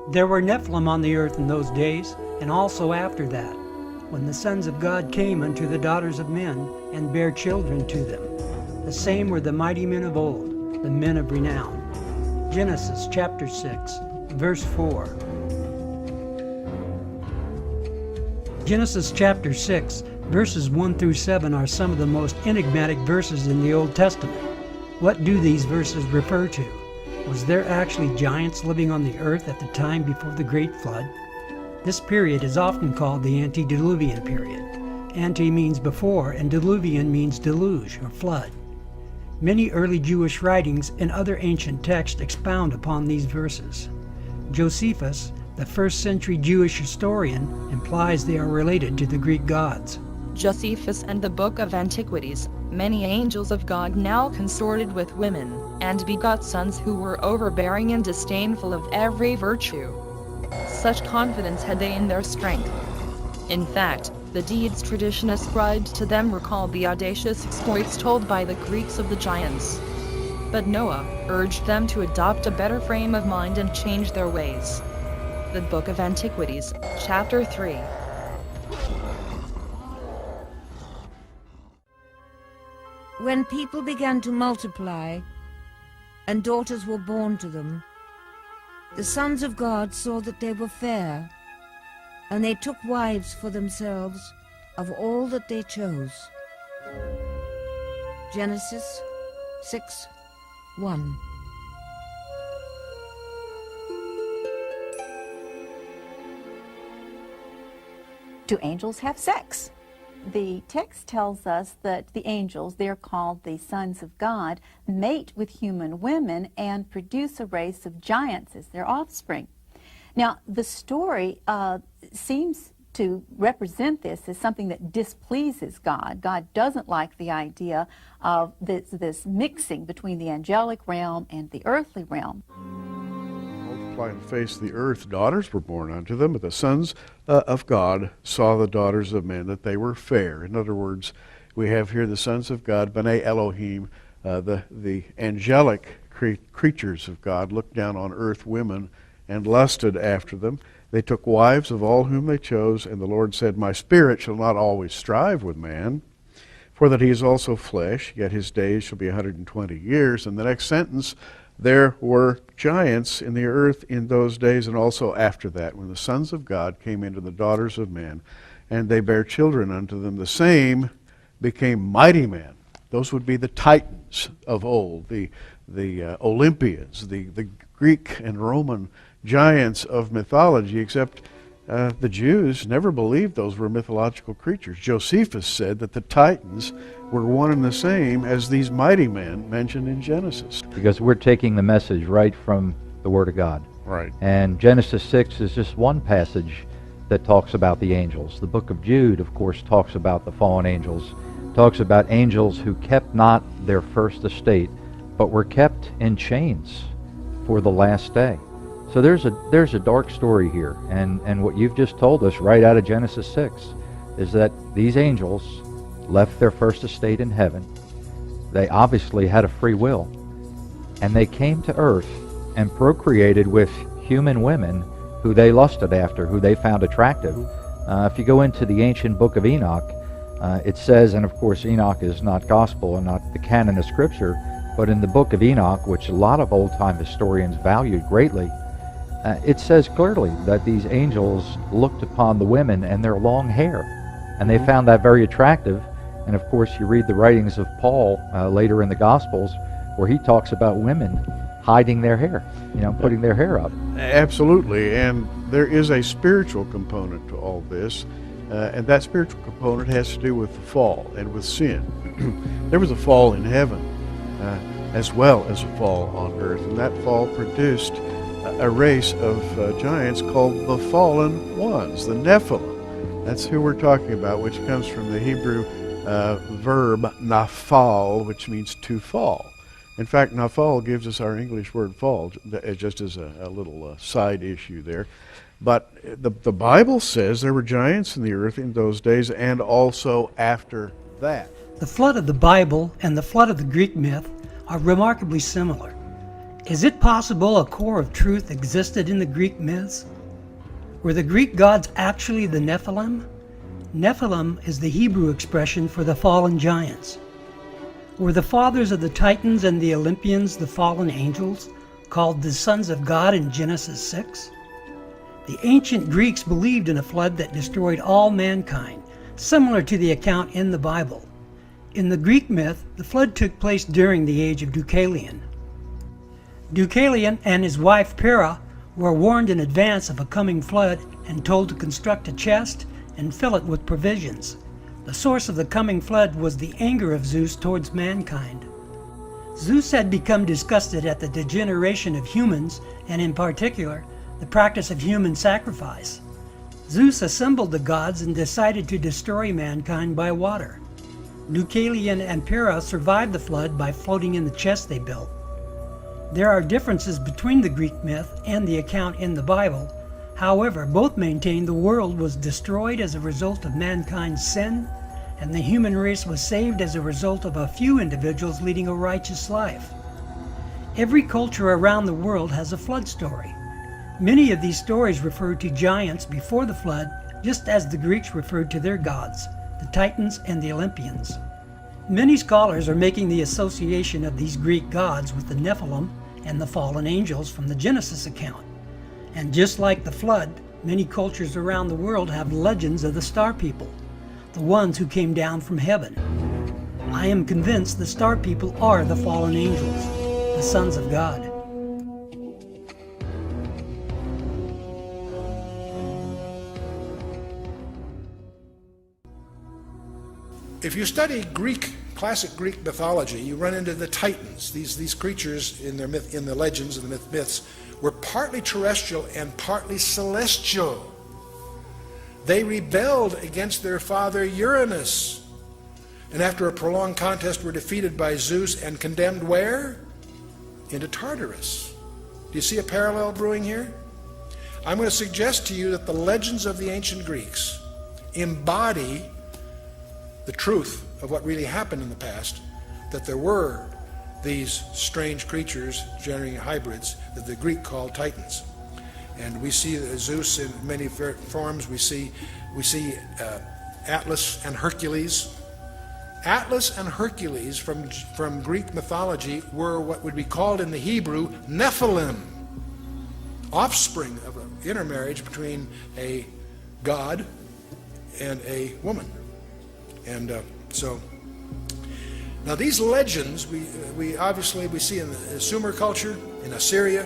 There were Nephilim on the earth in those days, and also after that, when the sons of God came unto the daughters of men, and bare children to them. The same were the mighty men of old, the men of renown. Genesis chapter 6, verse 4. Genesis chapter 6, verses 1 through 7 are some of the most enigmatic verses in the Old Testament. What do these verses refer to? Was there actually giants living on the earth at the time before the Great Flood? This period is often called the antediluvian period. Ante means before, and diluvian means deluge or flood. Many early Jewish writings and other ancient texts expound upon these verses. Josephus, the first century Jewish historian, implies they are related to the Greek gods. Josephus and the Book of Antiquities, many angels of God now consorted with women, and begot sons who were overbearing and disdainful of every virtue. Such confidence had they in their strength. In fact, the deeds tradition ascribed to them recalled the audacious exploits told by the Greeks of the giants. But Noah urged them to adopt a better frame of mind and change their ways. The Book of Antiquities, chapter 3. When people began to multiply, and daughters were born to them, the sons of God saw that they were fair, and they took wives for themselves of all that they chose. Genesis 6:1. Do angels have sex? The text tells us that the angels, they're called the sons of God, mate with human women and produce a race of giants as their offspring. Now, the story seems to represent this as something that displeases God. God doesn't like the idea of this mixing between the angelic realm and the earthly realm. Multiply in the face of the earth, daughters were born unto them, but the sons of God saw the daughters of men, that they were fair. In other words, we have here the sons of God, B'nai Elohim, the angelic creatures of God, looked down on earth women and lusted after them. They took wives of all whom they chose, and the Lord said, My spirit shall not always strive with man, for that he is also flesh, yet his days shall be 120 years. And the next sentence, there were giants in the earth in those days and also after that, when the sons of God came into the daughters of men, and they bare children unto them. The same became mighty men. Those would be the Titans of old, the Olympians, the Greek and Roman giants of mythology, except the Jews never believed those were mythological creatures. Josephus said that the Titans were one and the same as these mighty men mentioned in Genesis. Because we're taking the message right from the Word of God. Right. And Genesis 6 is just one passage that talks about the angels. The book of Jude, of course, talks about the fallen angels, talks about angels who kept not their first estate, but were kept in chains for the last day. So there's a dark story here, and what you've just told us right out of Genesis 6 is that these angels left their first estate in heaven. They obviously had a free will, and they came to earth and procreated with human women who they lusted after, who they found attractive. If you go into the ancient book of Enoch, it says, and of course Enoch is not gospel and not the canon of Scripture, but in the book of Enoch, which a lot of old-time historians valued greatly, it says clearly that these angels looked upon the women and their long hair, and they found that very attractive. And of course, you read the writings of Paul later in the Gospels, where he talks about women hiding their hair, putting their hair up. Absolutely, and there is a spiritual component to all this, and that spiritual component has to do with the fall and with sin. There was a fall in heaven as well as a fall on earth, and that fall produced a race of giants called the fallen ones, the Nephilim. That's who we're talking about, which comes from the Hebrew verb nafal, which means to fall. In fact, nafal gives us our English word fall, just as a little side issue there. But the Bible says there were giants in the earth in those days and also after that. The flood of the Bible and the flood of the Greek myth are remarkably similar. Is it possible a core of truth existed in the Greek myths? Were the Greek gods actually the Nephilim? Nephilim is the Hebrew expression for the fallen giants. Were the fathers of the Titans and the Olympians the fallen angels, called the sons of God in Genesis 6? The ancient Greeks believed in a flood that destroyed all mankind, similar to the account in the Bible. In the Greek myth, the flood took place during the age of Deucalion. Deucalion and his wife Pyrrha were warned in advance of a coming flood and told to construct a chest and fill it with provisions. The source of the coming flood was the anger of Zeus towards mankind. Zeus had become disgusted at the degeneration of humans, and in particular, the practice of human sacrifice. Zeus assembled the gods and decided to destroy mankind by water. Deucalion and Pyrrha survived the flood by floating in the chest they built. There are differences between the Greek myth and the account in the Bible. However, both maintain the world was destroyed as a result of mankind's sin, and the human race was saved as a result of a few individuals leading a righteous life. Every culture around the world has a flood story. Many of these stories refer to giants before the flood, just as the Greeks referred to their gods, the Titans and the Olympians. Many scholars are making the association of these Greek gods with the Nephilim and the fallen angels from the Genesis account. And just like the flood, many cultures around the world have legends of the star people, the ones who came down from heaven. I am convinced the star people are the fallen angels, the sons of God. If you study classic Greek mythology, you run into the Titans. These creatures in the legends and the myths were partly terrestrial and partly celestial. They rebelled against their father Uranus, and after a prolonged contest were defeated by Zeus and condemned where? Into Tartarus. Do you see a parallel brewing here? I'm going to suggest to you that the legends of the ancient Greeks embody the truth of what really happened in the past, that there were these strange creatures generating hybrids that the Greek called Titans. And we see Zeus in many forms. We see Atlas and Hercules. Atlas and Hercules from Greek mythology were what would be called in the Hebrew Nephilim, offspring of an intermarriage between a god and a woman. And so now these legends we obviously see in the Sumer culture, in Assyria,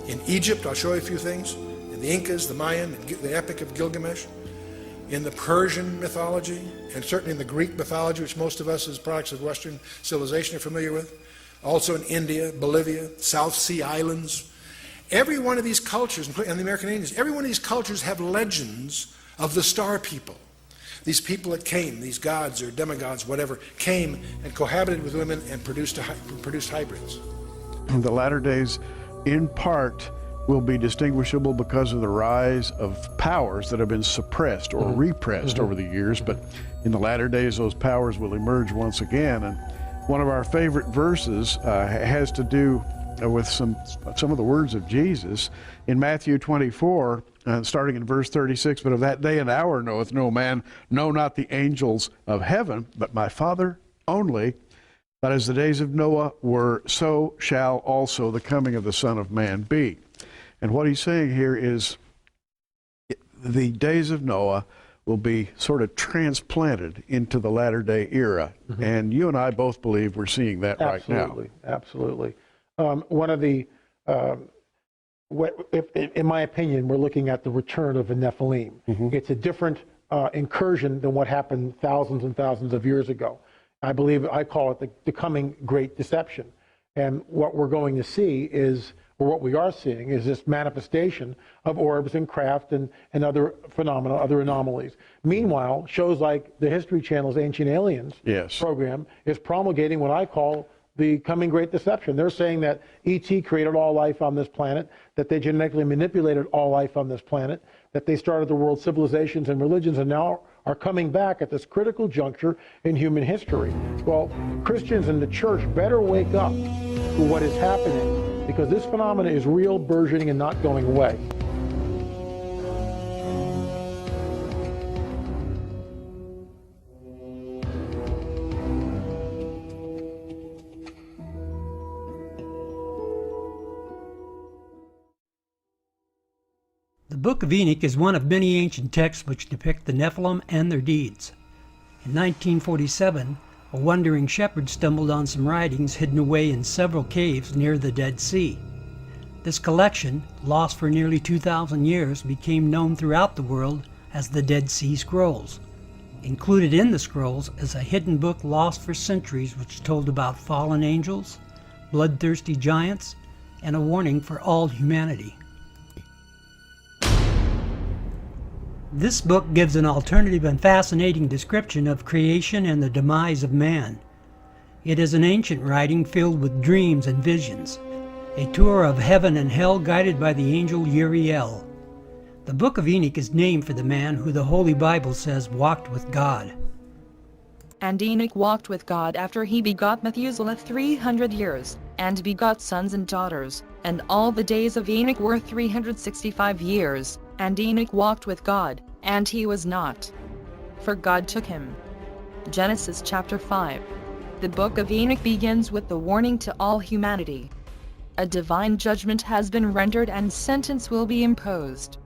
in Egypt. I'll show you a few things. In the Incas, the Mayan, the Epic of Gilgamesh, in the Persian mythology, and certainly in the Greek mythology, which most of us as products of Western civilization are familiar with. Also in India, Bolivia, South Sea Islands. Every one of these cultures, and the American Indians, every one of these cultures have legends of the star people. These people that came, these gods or demigods, whatever, came and cohabited with women and produced hybrids. The latter days, in part, will be distinguishable because of the rise of powers that have been suppressed or repressed over the years, but in the latter days those powers will emerge once again. And one of our favorite verses has to do with some of the words of Jesus in Matthew 24, starting in verse 36. But of that day and hour knoweth no man, no, not the angels of heaven, but my Father only. But as the days of Noah were, so shall also the coming of the Son of Man be. And what he's saying here is the days of Noah will be sort of transplanted into the latter day era. And you and I both believe we're seeing that right now. Absolutely. One of the, in my opinion, we're looking at the return of the Nephilim. It's a different incursion than what happened thousands and thousands of years ago. I call it the coming great deception. And what we're going to see is, or what we are seeing, is this manifestation of orbs and craft and other phenomena, other anomalies. Meanwhile, shows like the History Channel's Ancient Aliens program is promulgating what I call the coming great deception. They're saying that E.T. created all life on this planet, that they genetically manipulated all life on this planet, that they started the world's civilizations and religions, and now are coming back at this critical juncture in human history. Well, Christians in the church better wake up to what is happening because this phenomenon is real, burgeoning, and not going away. The Book of Enoch is one of many ancient texts which depict the Nephilim and their deeds. In 1947, a wandering shepherd stumbled on some writings hidden away in several caves near the Dead Sea. This collection, lost for nearly 2,000 years, became known throughout the world as the Dead Sea Scrolls. Included in the scrolls is a hidden book lost for centuries which told about fallen angels, bloodthirsty giants, and a warning for all humanity. This book gives an alternative and fascinating description of creation and the demise of man. It is an ancient writing filled with dreams and visions, a tour of heaven and hell guided by the angel Uriel. The Book of Enoch is named for the man who the Holy Bible says walked with God. And Enoch walked with God after he begot Methuselah 300 years, and begot sons and daughters, and all the days of Enoch were 365 years. And Enoch walked with God, and he was not, for God took him. Genesis chapter 5. The Book of Enoch begins with the warning to all humanity. A divine judgment has been rendered and sentence will be imposed.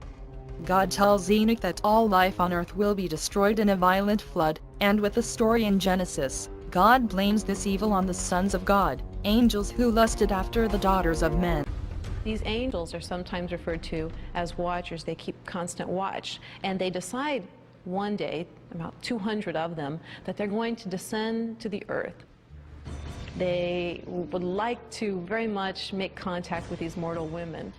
God tells Enoch that all life on earth will be destroyed in a violent flood, and with the story in Genesis, God blames this evil on the sons of God, angels who lusted after the daughters of men. These angels are sometimes referred to as watchers. They keep constant watch, and they decide one day, about 200 of them, that they're going to descend to the earth. They would like to very much make contact with these mortal women.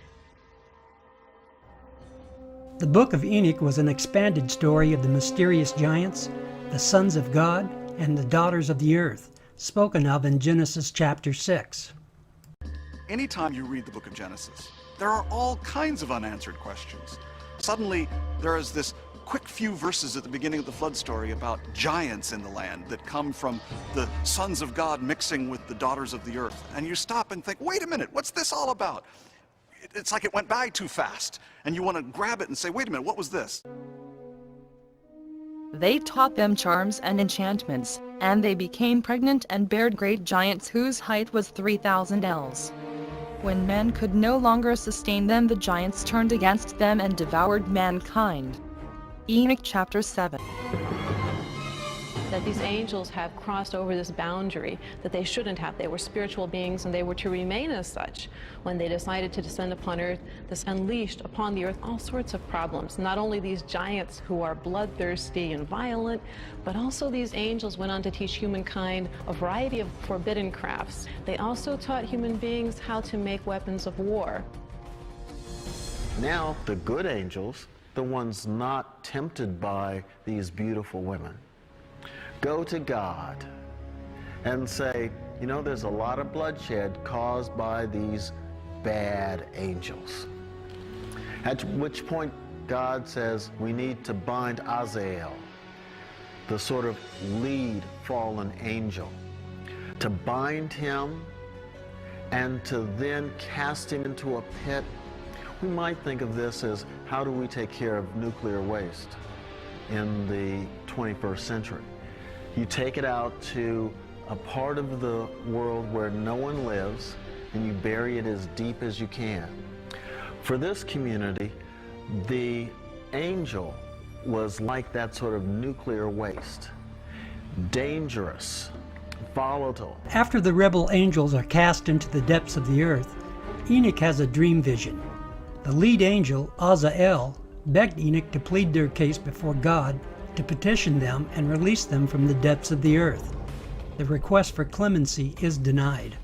The Book of Enoch was an expanded story of the mysterious giants, the sons of God, and the daughters of the earth, spoken of in Genesis chapter 6. Anytime you read the book of Genesis, there are all kinds of unanswered questions. Suddenly, there is this quick few verses at the beginning of the flood story about giants in the land that come from the sons of God mixing with the daughters of the earth. And you stop and think, wait a minute, what's this all about? It's like it went by too fast. And you want to grab it and say, wait a minute, what was this? They taught them charms and enchantments, and they became pregnant and bare great giants whose height was 3,000 ells. When men could no longer sustain them, the giants turned against them and devoured mankind. Enoch chapter 7. That these angels have crossed over this boundary that they shouldn't have. They were spiritual beings, and they were to remain as such. When they decided to descend upon earth, this unleashed upon the earth all sorts of problems. Not only these giants who are bloodthirsty and violent, but also these angels went on to teach humankind a variety of forbidden crafts. They also taught human beings how to make weapons of war. Now, the good angels, the ones not tempted by these beautiful women, go to God and say, you know, there's a lot of bloodshed caused by these bad angels. At which point God says we need to bind Azazel, the sort of lead fallen angel, to bind him and to then cast him into a pit. We might think of this as, how do we take care of nuclear waste in the 21st century? You take it out to a part of the world where no one lives, and you bury it as deep as you can. For this community, the angel was like that sort of nuclear waste. Dangerous, volatile. After the rebel angels are cast into the depths of the earth, Enoch has a dream vision. The lead angel, Azazel, begged Enoch to plead their case before God, to petition them and release them from the depths of the earth. The request for clemency is denied.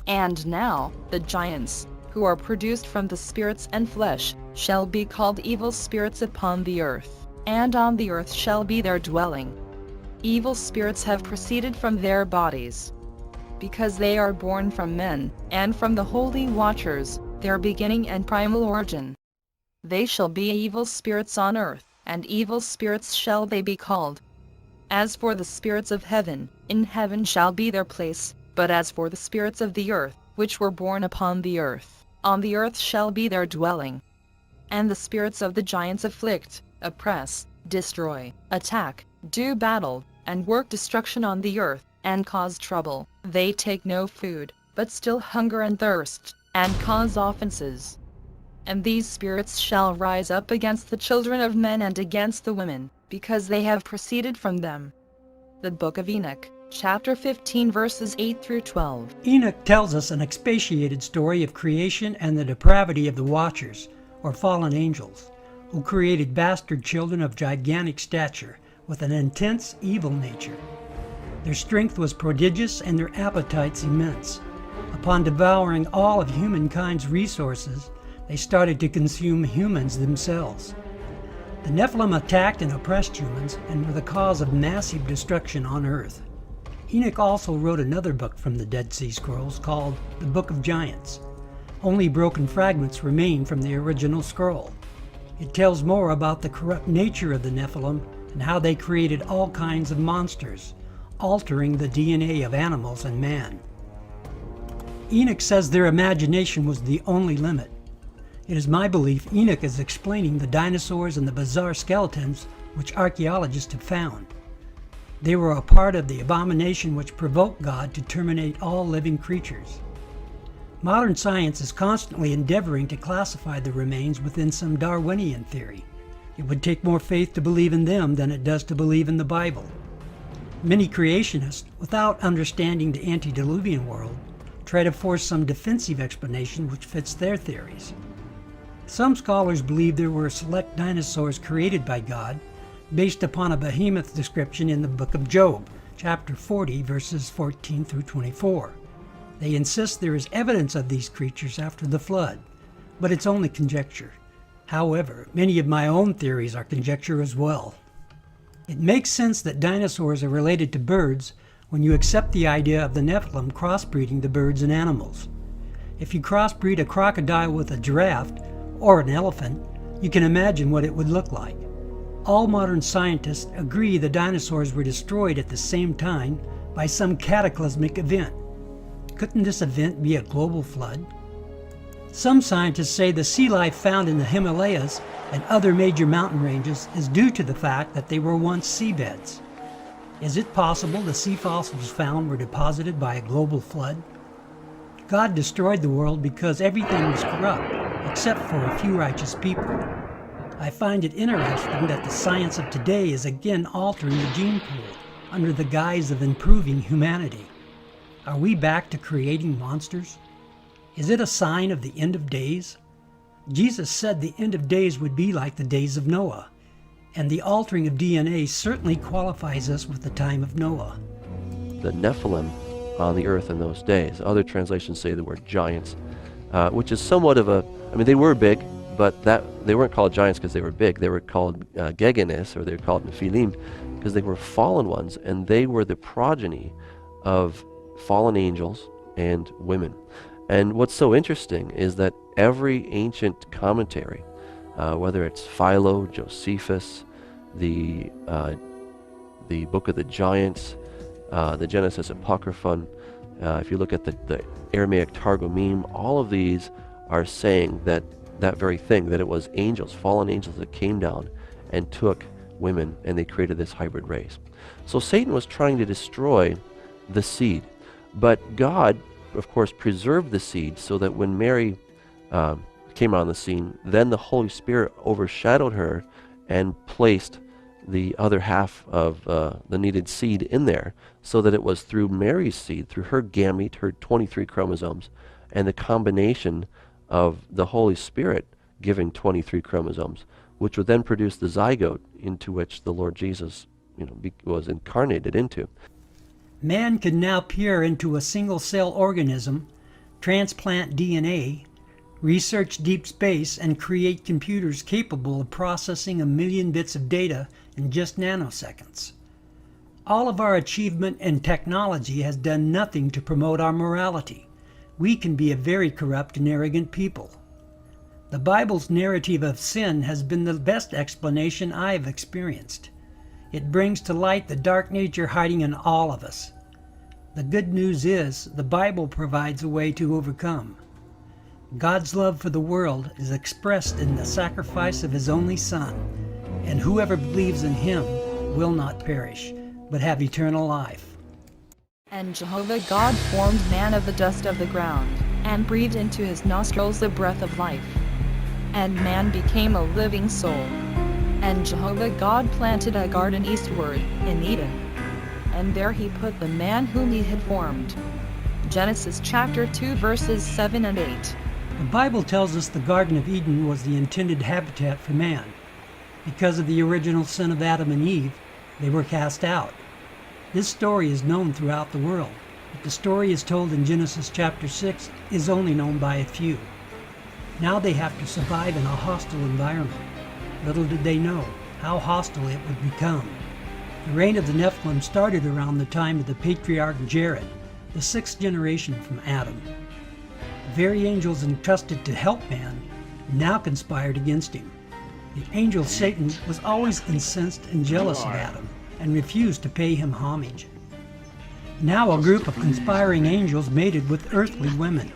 And now, the giants, who are produced from the spirits and flesh, shall be called evil spirits upon the earth, and on the earth shall be their dwelling. Evil spirits have proceeded from their bodies, because they are born from men, and from the holy watchers, their beginning and primal origin. They shall be evil spirits on earth, and evil spirits shall they be called. As for the spirits of heaven, in heaven shall be their place, but as for the spirits of the earth, which were born upon the earth. On the earth shall be their dwelling. And the spirits of the giants afflict, oppress, destroy, attack, do battle, and work destruction on the earth, and cause trouble. They take no food, but still hunger and thirst, and cause offenses. And these spirits shall rise up against the children of men and against the women, because they have proceeded from them. The Book of Enoch, chapter 15, verses 8 through 12. Enoch tells us an expatiated story of creation and the depravity of the Watchers, or fallen angels, who created bastard children of gigantic stature with an intense evil nature. Their strength was prodigious and their appetites immense. Upon devouring all of humankind's resources, they started to consume humans themselves. The Nephilim attacked and oppressed humans and were the cause of massive destruction on earth. Enoch also wrote another book from the Dead Sea Scrolls called the Book of Giants. Only broken fragments remain from the original scroll. It tells more about the corrupt nature of the Nephilim and how they created all kinds of monsters, altering the DNA of animals and man. Enoch says their imagination was the only limit. It is my belief Enoch is explaining the dinosaurs and the bizarre skeletons which archaeologists have found. They were a part of the abomination which provoked God to terminate all living creatures. Modern science is constantly endeavoring to classify the remains within some Darwinian theory. It would take more faith to believe in them than it does to believe in the Bible. Many creationists, without understanding the antediluvian world, try to force some defensive explanation which fits their theories. Some scholars believe there were select dinosaurs created by God based upon a behemoth description in the book of Job, chapter 40, verses 14 through 24. They insist there is evidence of these creatures after the flood, but it's only conjecture. However, many of my own theories are conjecture as well. It makes sense that dinosaurs are related to birds when you accept the idea of the Nephilim crossbreeding the birds and animals. If you crossbreed a crocodile with a giraffe or an elephant, you can imagine what it would look like. All modern scientists agree the dinosaurs were destroyed at the same time by some cataclysmic event. Couldn't this event be a global flood? Some scientists say the sea life found in the Himalayas and other major mountain ranges is due to the fact that they were once seabeds. Is it possible the sea fossils found were deposited by a global flood? God destroyed the world because everything was corrupt, except for a few righteous people. I find it interesting that the science of today is again altering the gene pool under the guise of improving humanity. Are we back to creating monsters? Is it a sign of the end of days? Jesus said the end of days would be like the days of Noah, and the altering of DNA certainly qualifies us with the time of Noah. The Nephilim on the earth in those days. Other translations say the word giants, which is somewhat of a, I mean, they were big, but they weren't called giants because they were big. They were called Gegenes, or they were called Nephilim, because they were fallen ones, and they were the progeny of fallen angels and women. And what's so interesting is that every ancient commentary, whether it's Philo, Josephus, the Book of the Giants, the Genesis Apocryphon, if you look at the Aramaic Targumim, all of these are saying that very thing, that it was angels, fallen angels, that came down and took women, and they created this hybrid race. So Satan was trying to destroy the seed, but God, of course, preserved the seed so that when Mary came on the scene, then the Holy Spirit overshadowed her and placed the other half of the needed seed in there, so that it was through Mary's seed, through her gamete, her 23 chromosomes, and the combination of the Holy Spirit giving 23 chromosomes, which would then produce the zygote into which the Lord Jesus, was incarnated into. Man can now peer into a single-cell organism, transplant DNA, research deep space, and create computers capable of processing 1 million bits of data in just nanoseconds. All of our achievement and technology has done nothing to promote our morality. We can be a very corrupt and arrogant people. The Bible's narrative of sin has been the best explanation I have experienced. It brings to light the dark nature hiding in all of us. The good news is the Bible provides a way to overcome. God's love for the world is expressed in the sacrifice of his only Son, and whoever believes in him will not perish, but have eternal life. And Jehovah God formed man of the dust of the ground, and breathed into his nostrils the breath of life. And man became a living soul. And Jehovah God planted a garden eastward, in Eden. And there he put the man whom he had formed. Genesis chapter 2 verses 7 and 8. The Bible tells us the Garden of Eden was the intended habitat for man. Because of the original sin of Adam and Eve, they were cast out. This story is known throughout the world, but the story is told in Genesis chapter 6 is only known by a few. Now they have to survive in a hostile environment. Little did they know how hostile it would become. The reign of the Nephilim started around the time of the patriarch Jared, the sixth generation from Adam. The very angels entrusted to help man now conspired against him. The angel Satan was always incensed and jealous of Adam and refused to pay him homage. Now a group of conspiring angels mated with earthly women,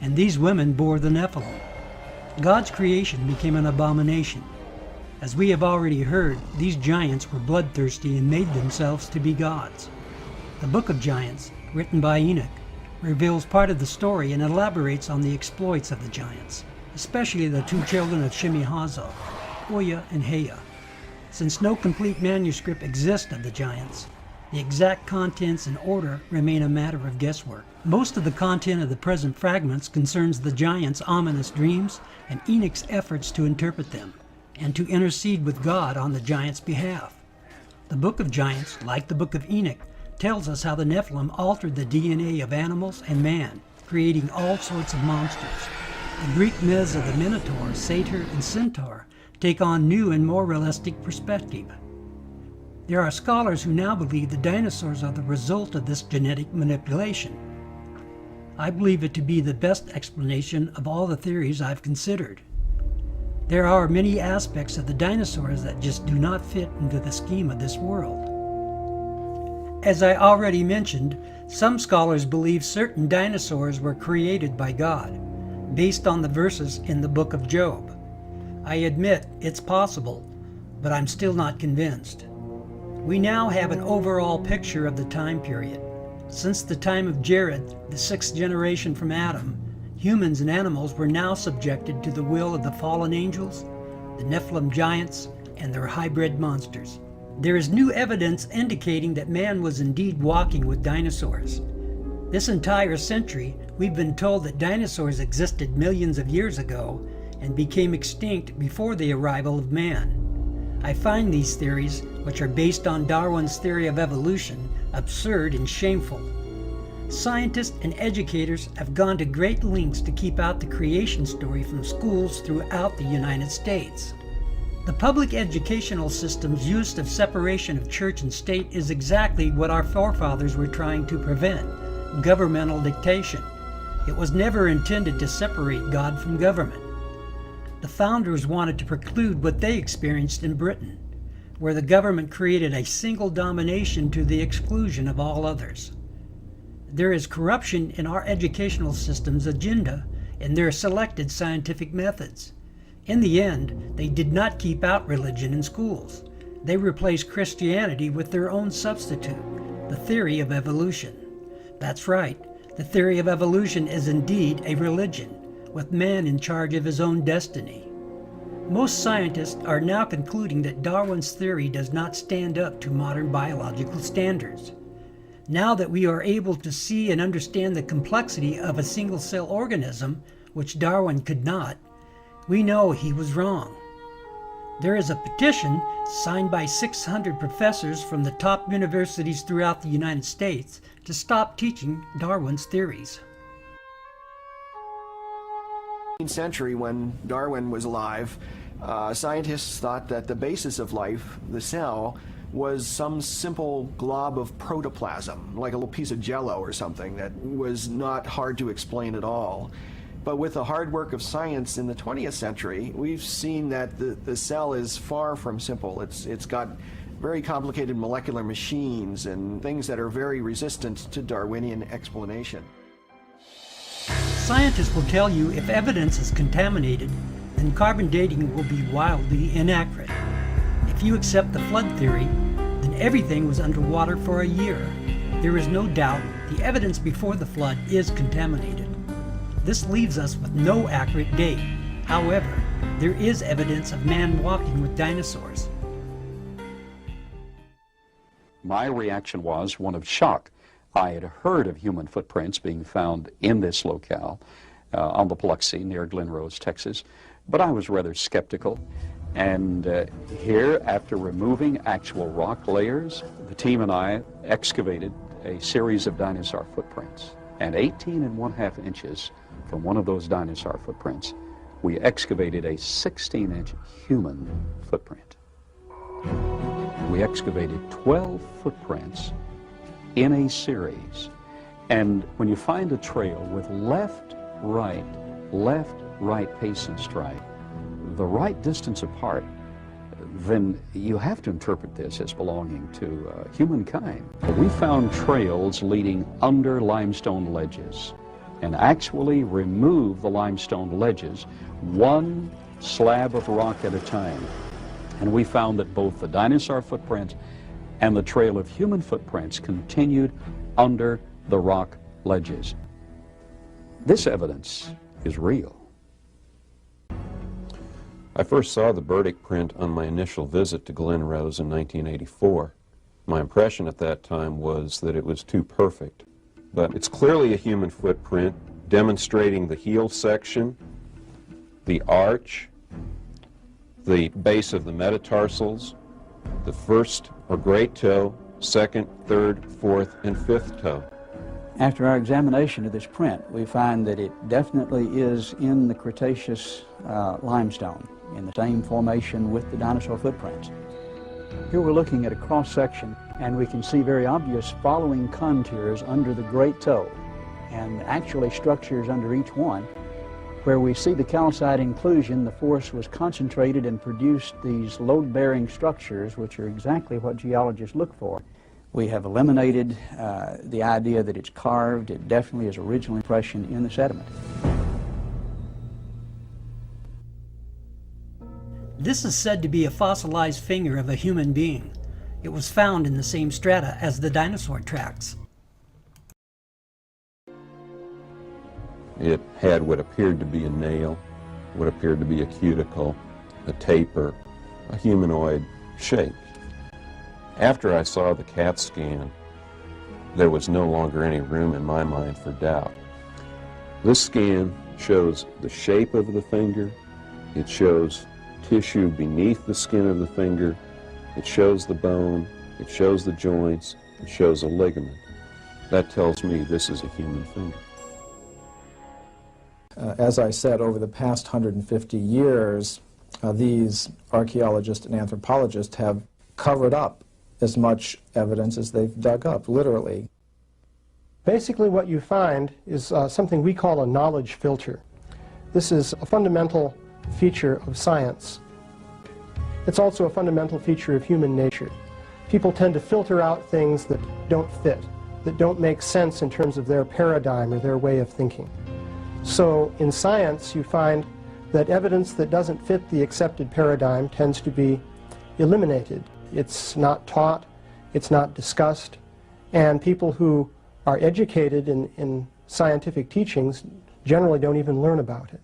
and these women bore the Nephilim. God's creation became an abomination. As we have already heard, these giants were bloodthirsty and made themselves to be gods. The Book of Giants, written by Enoch, reveals part of the story and elaborates on the exploits of the giants, especially the two children of Shemi-Haza, Oya and Heya. Since no complete manuscript exists of the giants, the exact contents and order remain a matter of guesswork. Most of the content of the present fragments concerns the giants' ominous dreams and Enoch's efforts to interpret them, and to intercede with God on the giants' behalf. The Book of Giants, like the Book of Enoch, tells us how the Nephilim altered the DNA of animals and man, creating all sorts of monsters. The Greek myths of the Minotaur, Satyr, and Centaur take on new and more realistic perspective. There are scholars who now believe the dinosaurs are the result of this genetic manipulation. I believe it to be the best explanation of all the theories I've considered. There are many aspects of the dinosaurs that just do not fit into the scheme of this world. As I already mentioned, some scholars believe certain dinosaurs were created by God, based on the verses in the book of Job. I admit it's possible, but I'm still not convinced. We now have an overall picture of the time period. Since the time of Jared, the sixth generation from Adam, humans and animals were now subjected to the will of the fallen angels, the Nephilim giants, and their hybrid monsters. There is new evidence indicating that man was indeed walking with dinosaurs. This entire century, we've been told that dinosaurs existed millions of years ago and became extinct before the arrival of man. I find these theories, which are based on Darwin's theory of evolution, absurd and shameful. Scientists and educators have gone to great lengths to keep out the creation story from schools throughout the United States. The public educational system's use of separation of church and state is exactly what our forefathers were trying to prevent: governmental dictation. It was never intended to separate God from government. The founders wanted to preclude what they experienced in Britain, where the government created a single domination to the exclusion of all others. There is corruption in our educational system's agenda and their selected scientific methods. In the end, they did not keep out religion in schools. They replaced Christianity with their own substitute, the theory of evolution. That's right, the theory of evolution is indeed a religion, with man in charge of his own destiny. Most scientists are now concluding that Darwin's theory does not stand up to modern biological standards. Now that we are able to see and understand the complexity of a single-cell organism, which Darwin could not, we know he was wrong. There is a petition signed by 600 professors from the top universities throughout the United States to stop teaching Darwin's theories. In the 19th century, when Darwin was alive, scientists thought that the basis of life, the cell, was some simple glob of protoplasm, like a little piece of jello or something that was not hard to explain at all. But with the hard work of science in the 20th century, we've seen that the cell is far from simple. It's got very complicated molecular machines and things that are very resistant to Darwinian explanation. Scientists will tell you if evidence is contaminated, then carbon dating will be wildly inaccurate. If you accept the flood theory, then everything was underwater for a year. There is no doubt the evidence before the flood is contaminated. This leaves us with no accurate date. However, there is evidence of man walking with dinosaurs. My reaction was one of shock. I had heard of human footprints being found in this locale on the Biloxi near Glen Rose, Texas, but I was rather skeptical. And here, after removing actual rock layers, the team and I excavated a series of dinosaur footprints. And 18½ inches from one of those dinosaur footprints, we excavated a 16-inch human footprint. We excavated 12 footprints in a series. And when you find a trail with left, right pace and strike, the right distance apart, then you have to interpret this as belonging to humankind. We found trails leading under limestone ledges and actually removed the limestone ledges one slab of rock at a time. And we found that both the dinosaur footprints and the trail of human footprints continued under the rock ledges. This evidence is real. I first saw the Burdick print on my initial visit to Glen Rose in 1984. My impression at that time was that it was too perfect. But it's clearly a human footprint, demonstrating the heel section, the arch, the base of the metatarsals, the first or great toe, second, third, fourth, and fifth toe. After our examination of this print, we find that it definitely is in the Cretaceous limestone, in the same formation with the dinosaur footprints. Here we're looking at a cross-section, and we can see very obvious following contours under the great toe, and actually structures under each one. Where we see the calcite inclusion, the force was concentrated and produced these load-bearing structures, which are exactly what geologists look for. We have eliminated the idea that it's carved. It definitely is original impression in the sediment. This is said to be a fossilized finger of a human being. It was found in the same strata as the dinosaur tracks. It had what appeared to be a nail, what appeared to be a cuticle, a taper, a humanoid shape. After I saw the CAT scan, there was no longer any room in my mind for doubt. This scan shows the shape of the finger, it shows tissue beneath the skin of the finger, it shows the bone, it shows the joints, it shows a ligament. That tells me this is a human finger. As I said, over the past 150 years, these archaeologists and anthropologists have covered up as much evidence as they've dug up, literally. Basically what you find is something we call a knowledge filter. This is a fundamental feature of science. It's also a fundamental feature of human nature. People tend to filter out things that don't fit, that don't make sense in terms of their paradigm or their way of thinking. So in science you find that evidence that doesn't fit the accepted paradigm tends to be eliminated. It's not taught, it's not discussed, and people who are educated in scientific teachings generally don't even learn about it.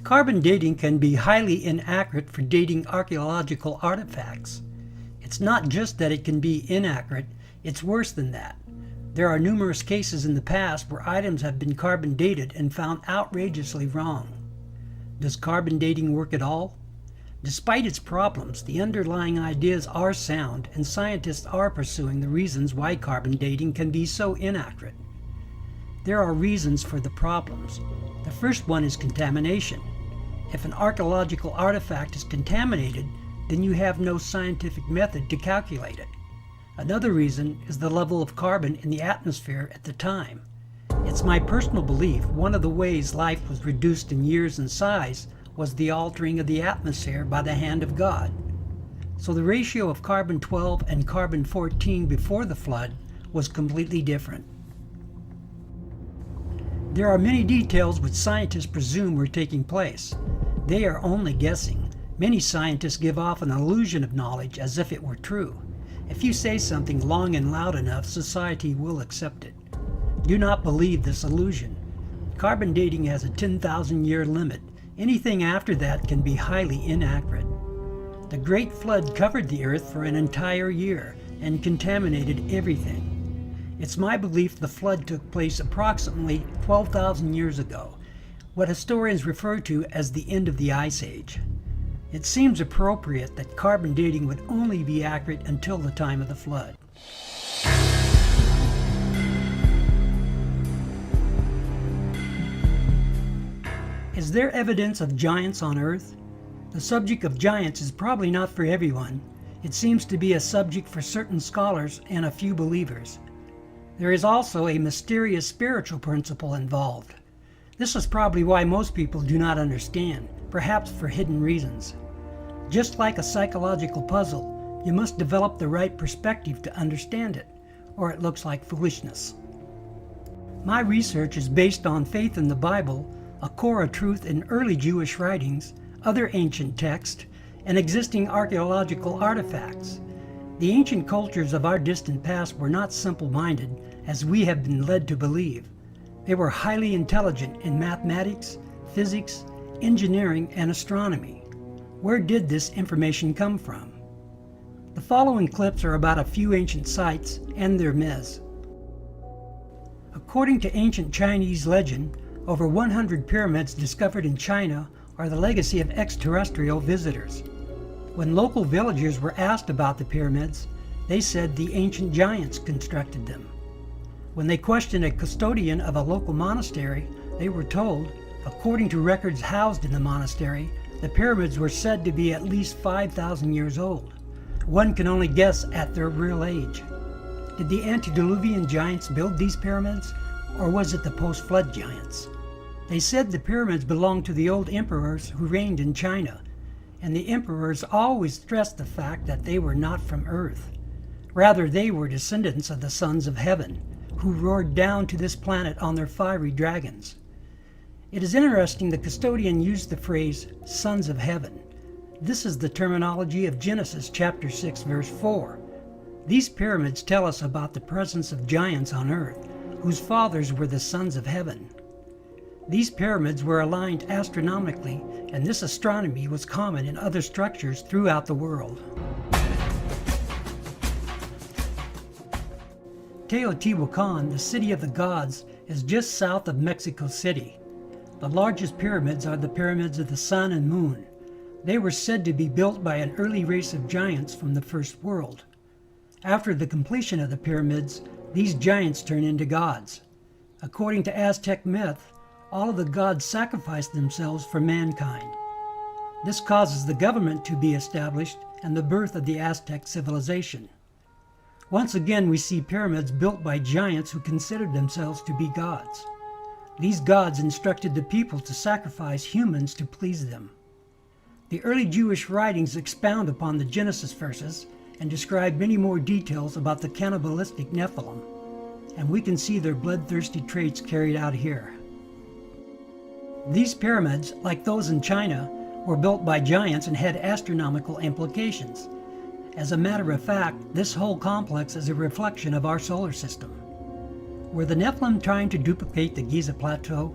Carbon dating can be highly inaccurate for dating archaeological artifacts. It's not just that it can be inaccurate, it's worse than that. There are numerous cases in the past where items have been carbon dated and found outrageously wrong. Does carbon dating work at all? Despite its problems, the underlying ideas are sound, and scientists are pursuing the reasons why carbon dating can be so inaccurate. There are reasons for the problems. The first one is contamination. If an archaeological artifact is contaminated, then you have no scientific method to calculate it. Another reason is the level of carbon in the atmosphere at the time. It's my personal belief one of the ways life was reduced in years and size was the altering of the atmosphere by the hand of God. so the ratio of carbon-12 and carbon-14 before the flood was completely different. There are many details which scientists presume were taking place. They are only guessing. Many scientists give off an illusion of knowledge as if it were true. If you say something long and loud enough, society will accept it. Do not believe this illusion. Carbon dating has a 10,000-year limit. Anything after that can be highly inaccurate. The Great Flood covered the earth for an entire year and contaminated everything. It's my belief the flood took place approximately 12,000 years ago, what historians refer to as the end of the Ice Age. It seems appropriate that carbon dating would only be accurate until the time of the flood. Is there evidence of giants on Earth? The subject of giants is probably not for everyone. It seems to be a subject for certain scholars and a few believers. There is also a mysterious spiritual principle involved. This is probably why most people do not understand, perhaps for hidden reasons. Just like a psychological puzzle, you must develop the right perspective to understand it, or it looks like foolishness. My research is based on faith in the Bible, a core of truth in early Jewish writings, other ancient texts, and existing archaeological artifacts. The ancient cultures of our distant past were not simple-minded, as we have been led to believe. They were highly intelligent in mathematics, physics, engineering, and astronomy. Where did this information come from? The following clips are about a few ancient sites and their myths. According to ancient Chinese legend, over 100 pyramids discovered in China are the legacy of extraterrestrial visitors. When local villagers were asked about the pyramids, they said the ancient giants constructed them. When they questioned a custodian of a local monastery, they were told, according to records housed in the monastery, the pyramids were said to be at least 5,000 years old. One can only guess at their real age. Did the antediluvian giants build these pyramids, or was it the post-flood giants? They said the pyramids belonged to the old emperors who reigned in China, and the emperors always stressed the fact that they were not from Earth. Rather, they were descendants of the sons of heaven, who roared down to this planet on their fiery dragons. It is interesting the custodian used the phrase, sons of heaven. This is the terminology of Genesis chapter 6, verse 4. These pyramids tell us about the presence of giants on Earth, whose fathers were the sons of heaven. These pyramids were aligned astronomically, and this astronomy was common in other structures throughout the world. Teotihuacan, the city of the gods, is just south of Mexico City. The largest pyramids are the pyramids of the sun and moon. They were said to be built by an early race of giants from the first world. After the completion of the pyramids, these giants turn into gods. According to Aztec myth, all of the gods sacrificed themselves for mankind. This causes the government to be established and the birth of the Aztec civilization. Once again, we see pyramids built by giants who considered themselves to be gods. These gods instructed the people to sacrifice humans to please them. The early Jewish writings expound upon the Genesis verses and describe many more details about the cannibalistic Nephilim, and we can see their bloodthirsty traits carried out here. These pyramids, like those in China, were built by giants and had astronomical implications. As a matter of fact, this whole complex is a reflection of our solar system. Were the Nephilim trying to duplicate the Giza Plateau?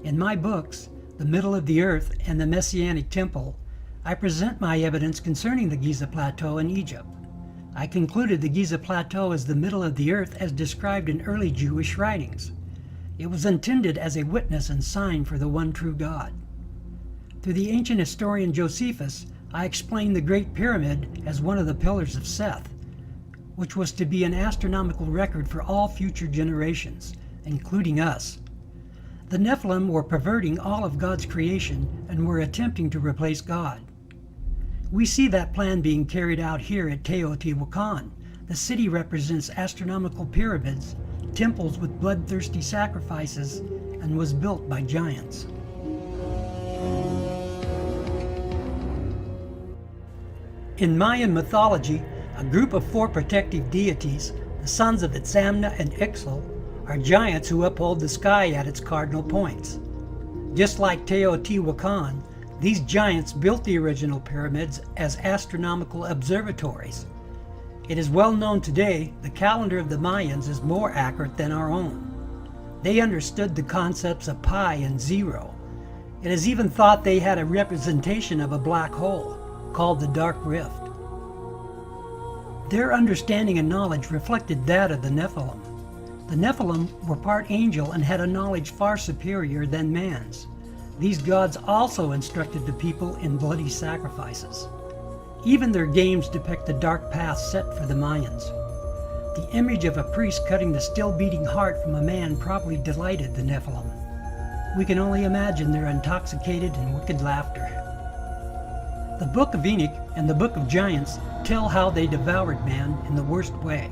In my books, The Middle of the Earth and the Messianic Temple, I present my evidence concerning the Giza Plateau in Egypt. I concluded the Giza Plateau is the middle of the earth as described in early Jewish writings. It was intended as a witness and sign for the one true God. Through the ancient historian Josephus, I explained the Great Pyramid as one of the pillars of Seth, which was to be an astronomical record for all future generations, including us. The Nephilim were perverting all of God's creation and were attempting to replace God. We see that plan being carried out here at Teotihuacan. The city represents astronomical pyramids, temples with bloodthirsty sacrifices, and was built by giants. In Mayan mythology, a group of 4 protective deities, the sons of Itzamna and Ixtli, are giants who uphold the sky at its cardinal points. Just like Teotihuacan, these giants built the original pyramids as astronomical observatories. It is well known today the calendar of the Mayans is more accurate than our own. They understood the concepts of pi and zero. It is even thought they had a representation of a black hole, called the Dark Rift. Their understanding and knowledge reflected that of the Nephilim. The Nephilim were part angel and had a knowledge far superior than man's. These gods also instructed the people in bloody sacrifices. Even their games depict the dark path set for the Mayans. The image of a priest cutting the still beating heart from a man probably delighted the Nephilim. We can only imagine their intoxicated and wicked laughter. The Book of Enoch and the Book of Giants tell how they devoured man in the worst way.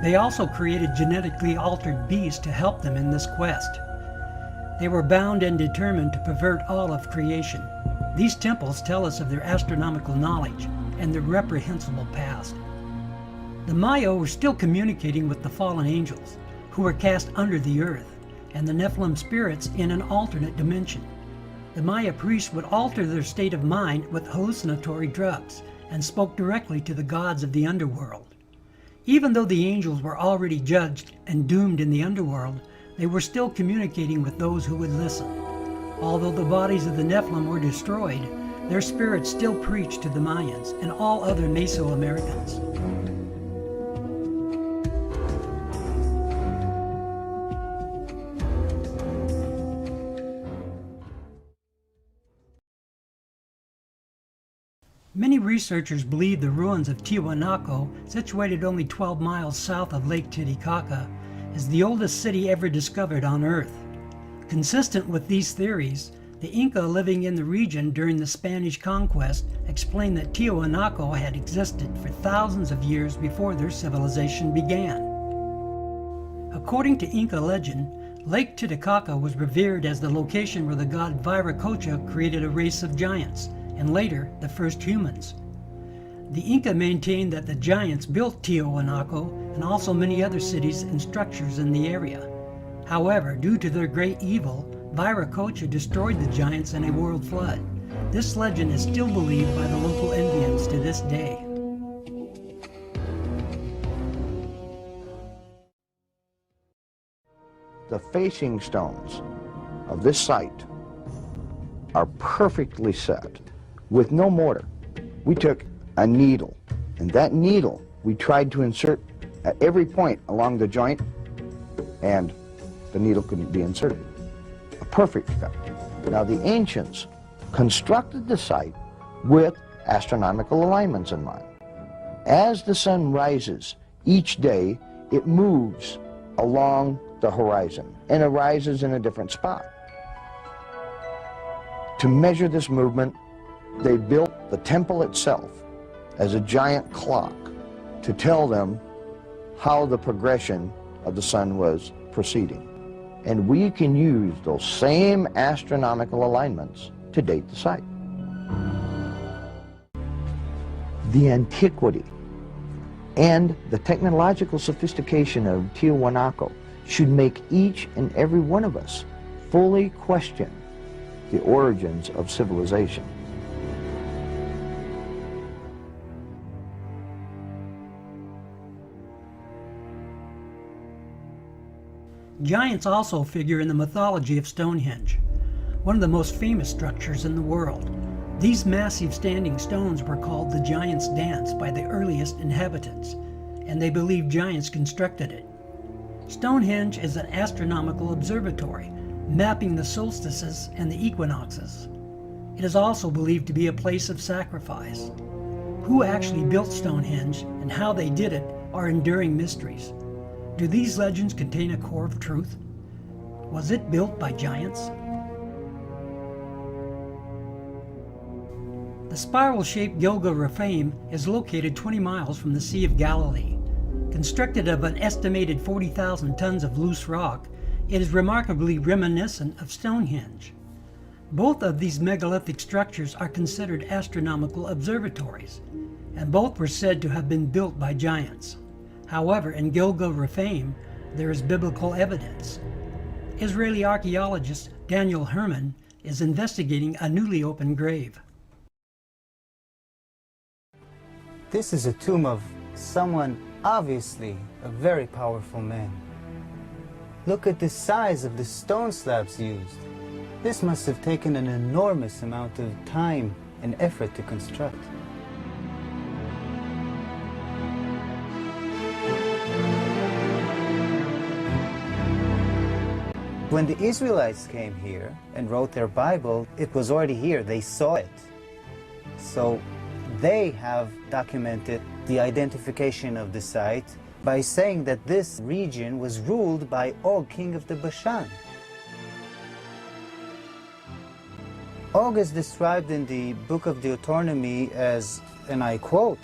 They also created genetically altered beasts to help them in this quest. They were bound and determined to pervert all of creation. These temples tell us of their astronomical knowledge and their reprehensible past. The Maya were still communicating with the fallen angels, who were cast under the earth, and the Nephilim spirits in an alternate dimension. The Maya priests would alter their state of mind with hallucinatory drugs and spoke directly to the gods of the underworld. Even though the angels were already judged and doomed in the underworld, they were still communicating with those who would listen. Although the bodies of the Nephilim were destroyed, their spirits still preached to the Mayans and all other Mesoamericans. Many researchers believe the ruins of Tiwanaku, situated only 12 miles south of Lake Titicaca, is the oldest city ever discovered on Earth. Consistent with these theories, the Inca living in the region during the Spanish conquest explained that Tiwanaku had existed for thousands of years before their civilization began. According to Inca legend, Lake Titicaca was revered as the location where the god Viracocha created a race of giants, and later the first humans. The Inca maintained that the giants built Tiwanaku and also many other cities and structures in the area. However, due to their great evil, Viracocha destroyed the giants in a world flood. This legend is still believed by the local Indians to this day. The facing stones of this site are perfectly set with no mortar. We took a needle, and that needle we tried to insert at every point along the joint, and the needle couldn't be inserted. A perfect fit. Now the ancients constructed the site with astronomical alignments in mind. As the sun rises each day, it moves along the horizon and arises in a different spot. To measure this movement, they built the temple itself as a giant clock to tell them how the progression of the sun was proceeding. And we can use those same astronomical alignments to date the site. The antiquity and the technological sophistication of Tiwanaku should make each and every one of us fully question the origins of civilization. Giants also figure in the mythology of Stonehenge, one of the most famous structures in the world. These massive standing stones were called the Giants' Dance by the earliest inhabitants, and they believe giants constructed it. Stonehenge is an astronomical observatory, mapping the solstices and the equinoxes. It is also believed to be a place of sacrifice. Who actually built Stonehenge and how they did it are enduring mysteries. Do these legends contain a core of truth? Was it built by giants? The spiral-shaped Gilgal Rephaim is located 20 miles from the Sea of Galilee. Constructed of an estimated 40,000 tons of loose rock, it is remarkably reminiscent of Stonehenge. Both of these megalithic structures are considered astronomical observatories, and both were said to have been built by giants. However, in Gilgal Rephaim, there is biblical evidence. Israeli archaeologist Daniel Herman is investigating a newly opened grave. This is a tomb of someone obviously a very powerful man. Look at the size of the stone slabs used. This must have taken an enormous amount of time and effort to construct. When the Israelites came here and wrote their Bible, it was already here. They saw it. So they have documented the identification of the site by saying that this region was ruled by Og, king of the Bashan. Og is described in the book of Deuteronomy as, and I quote,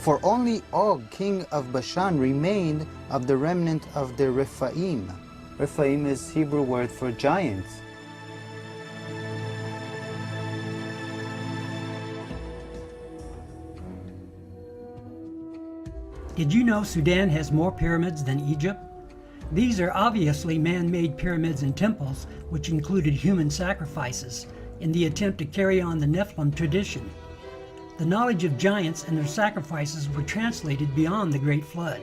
"For only Og, king of Bashan, remained of the remnant of the Rephaim." Rephaim is Hebrew word for giants. Did you know Sudan has more pyramids than Egypt? These are obviously man-made pyramids and temples which included human sacrifices in the attempt to carry on the Nephilim tradition. The knowledge of giants and their sacrifices were translated beyond the Great Flood.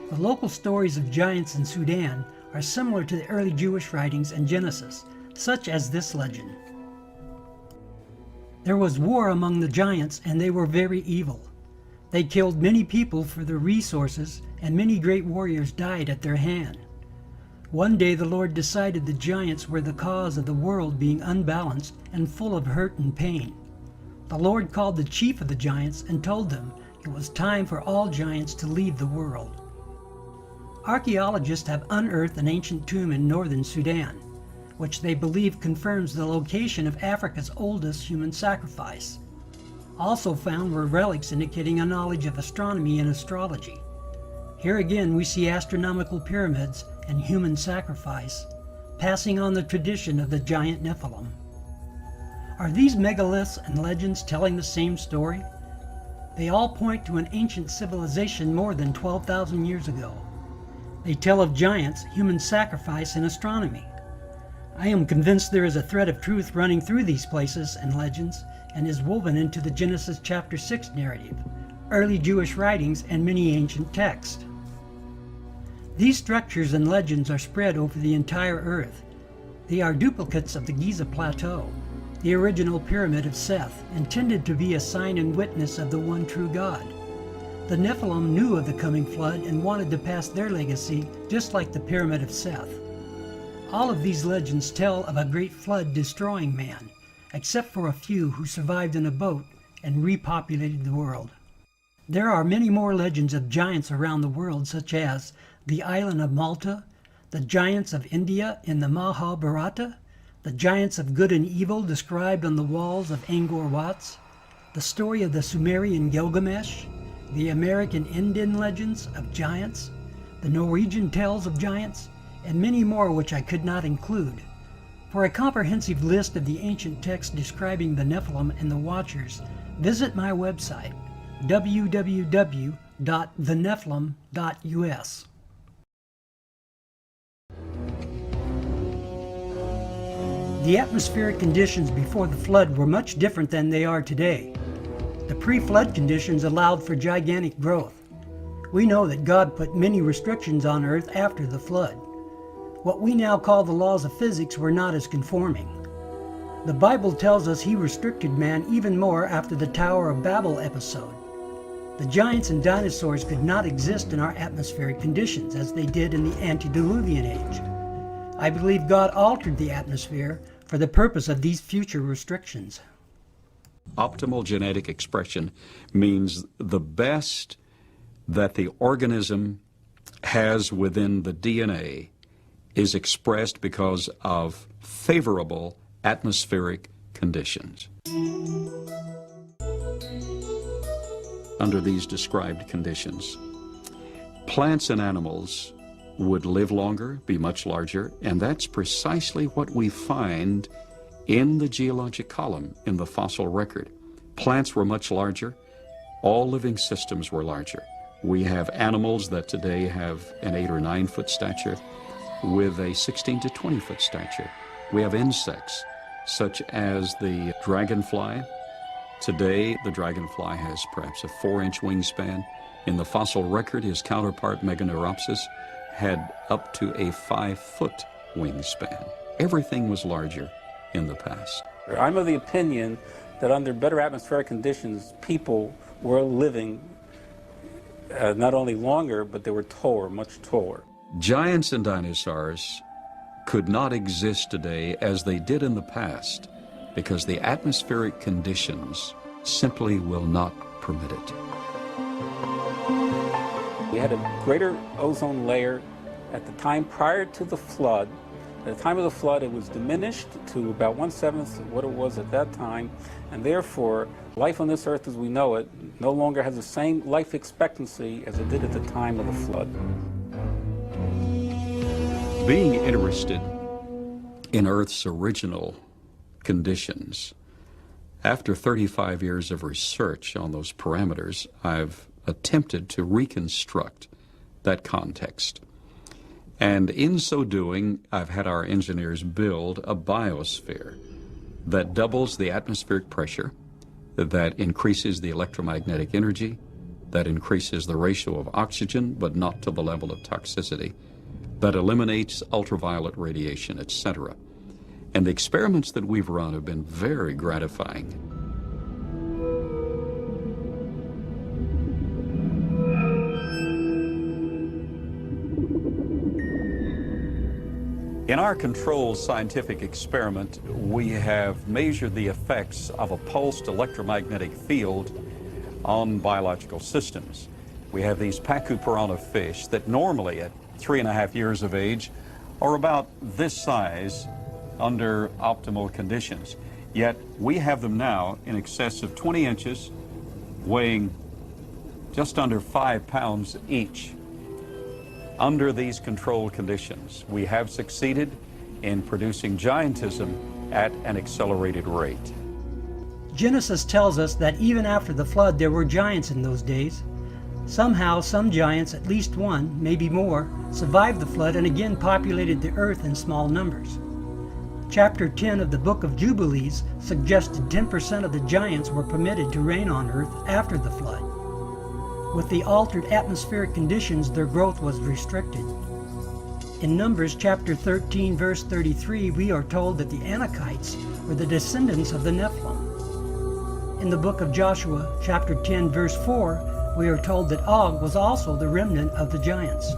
The local stories of giants in Sudan are similar to the early Jewish writings in Genesis, such as this legend. There was war among the giants, and they were very evil. They killed many people for their resources, and many great warriors died at their hand. One day the Lord decided the giants were the cause of the world being unbalanced and full of hurt and pain. The Lord called the chief of the giants and told them it was time for all giants to leave the world. Archaeologists have unearthed an ancient tomb in northern Sudan, which they believe confirms the location of Africa's oldest human sacrifice. Also found were relics indicating a knowledge of astronomy and astrology. Here again we see astronomical pyramids and human sacrifice, passing on the tradition of the giant Nephilim. Are these megaliths and legends telling the same story? They all point to an ancient civilization more than 12,000 years ago. They tell of giants, human sacrifice, and astronomy. I am convinced there is a thread of truth running through these places and legends and is woven into the Genesis chapter 6 narrative, early Jewish writings, and many ancient texts. These structures and legends are spread over the entire earth. They are duplicates of the Giza Plateau, the original pyramid of Seth, intended to be a sign and witness of the one true God. The Nephilim knew of the coming flood and wanted to pass their legacy just like the pyramid of Seth. All of these legends tell of a great flood destroying man, except for a few who survived in a boat and repopulated the world. There are many more legends of giants around the world, such as the island of Malta, the giants of India in the Mahabharata, the giants of good and evil described on the walls of Angkor Wat, the story of the Sumerian Gilgamesh, the American Indian legends of giants, the Norwegian tales of giants, and many more which I could not include. For a comprehensive list of the ancient texts describing the Nephilim and the Watchers, visit my website, www.thenephilim.us. The atmospheric conditions before the flood were much different than they are today. The pre-flood conditions allowed for gigantic growth. We know that God put many restrictions on Earth after the flood. What we now call the laws of physics were not as conforming. The Bible tells us He restricted man even more after the Tower of Babel episode. The giants and dinosaurs could not exist in our atmospheric conditions as they did in the antediluvian age. I believe God altered the atmosphere for the purpose of these future restrictions. Optimal genetic expression means the best that the organism has within the DNA is expressed because of favorable atmospheric conditions. Under these described conditions, plants and animals would live longer, be much larger, and that's precisely what we find in the geologic column in the fossil record. Plants were much larger. All living systems were larger. We have animals that today have an 8 or 9 foot stature with a 16 to 20 foot stature. We have insects such as the dragonfly. Today, the dragonfly has perhaps a 4-inch wingspan. In the fossil record, his counterpart, Meganeuropsis, had up to a 5-foot wingspan. Everything was larger in the past. I'm of the opinion that under better atmospheric conditions, people were living not only longer, but they were taller, much taller. Giants and dinosaurs could not exist today as they did in the past because the atmospheric conditions simply will not permit it. We had a greater ozone layer at the time prior to the flood. At the time of the flood, it was diminished to about 1/7 of what it was at that time, and therefore, life on this earth as we know it no longer has the same life expectancy as it did at the time of the flood. Being interested in Earth's original conditions, after 35 years of research on those parameters, I've attempted to reconstruct that context. And in so doing, I've had our engineers build a biosphere that doubles the atmospheric pressure, that increases the electromagnetic energy, that increases the ratio of oxygen, but not to the level of toxicity, that eliminates ultraviolet radiation, etc. And the experiments that we've run have been very gratifying. In our controlled scientific experiment, we have measured the effects of a pulsed electromagnetic field on biological systems. We have these Pacu piranha fish that normally at 3.5 years of age are about this size under optimal conditions. Yet we have them now in excess of 20 inches, weighing just under 5 pounds each. Under these controlled conditions, we have succeeded in producing giantism at an accelerated rate. Genesis tells us that even after the flood there were giants in those days. Somehow some giants, at least one, maybe more, survived the flood and again populated the earth in small numbers. Chapter 10 of the Book of Jubilees suggested 10% of the giants were permitted to reign on earth after the flood. With the altered atmospheric conditions, their growth was restricted. In Numbers chapter 13, verse 33, we are told that the Anakites were the descendants of the Nephilim. In the book of Joshua, chapter 10, verse 4, we are told that Og was also the remnant of the giants.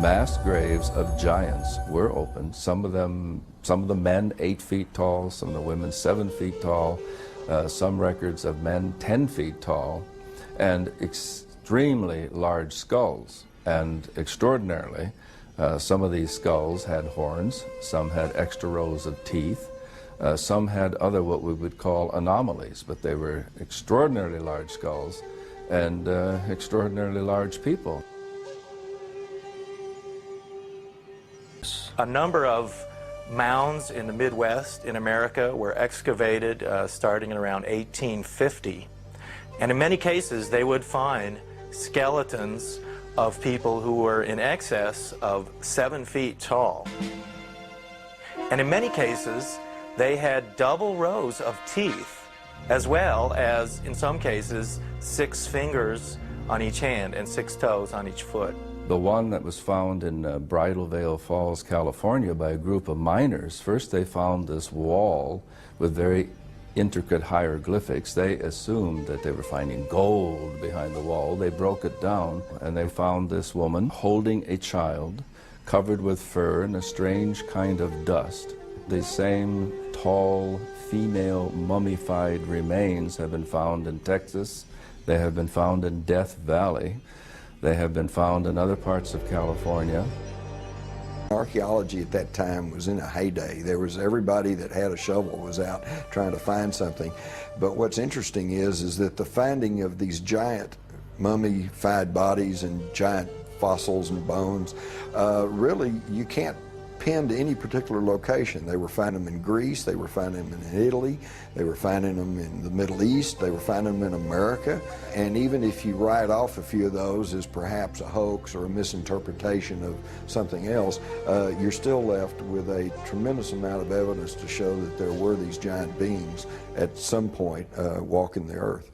Mass graves of giants were opened. Some of the men 8 feet tall, some of the women 7 feet tall, some records of men 10 feet tall, and extremely large skulls. And extraordinarily, some of these skulls had horns, some had extra rows of teeth, some had other what we would call anomalies, but they were extraordinarily large skulls and extraordinarily large people. A number of mounds in the Midwest in America were excavated starting in around 1850. And in many cases, they would find skeletons of people who were in excess of 7 feet tall. And in many cases, they had double rows of teeth, as well as, in some cases, 6 fingers on each hand and 6 toes on each foot. The one that was found in Bridal Veil Falls, California by a group of miners, first they found this wall with very intricate hieroglyphics. They assumed that they were finding gold behind the wall. They broke it down and they found this woman holding a child covered with fur and a strange kind of dust. The same tall female mummified remains have been found in Texas. They have been found in Death Valley. They have been found in other parts of California. Archaeology at that time was in a heyday. There was everybody that had a shovel was out trying to find something. But what's interesting is that the finding of these giant mummified bodies and giant fossils and bones. Really, you can't pin to any particular location. They were finding them in Greece, they were finding them in Italy, they were finding them in the Middle East, they were finding them in America. And even if you write off a few of those as perhaps a hoax or a misinterpretation of something else, you're still left with a tremendous amount of evidence to show that there were these giant beings at some point walking the earth.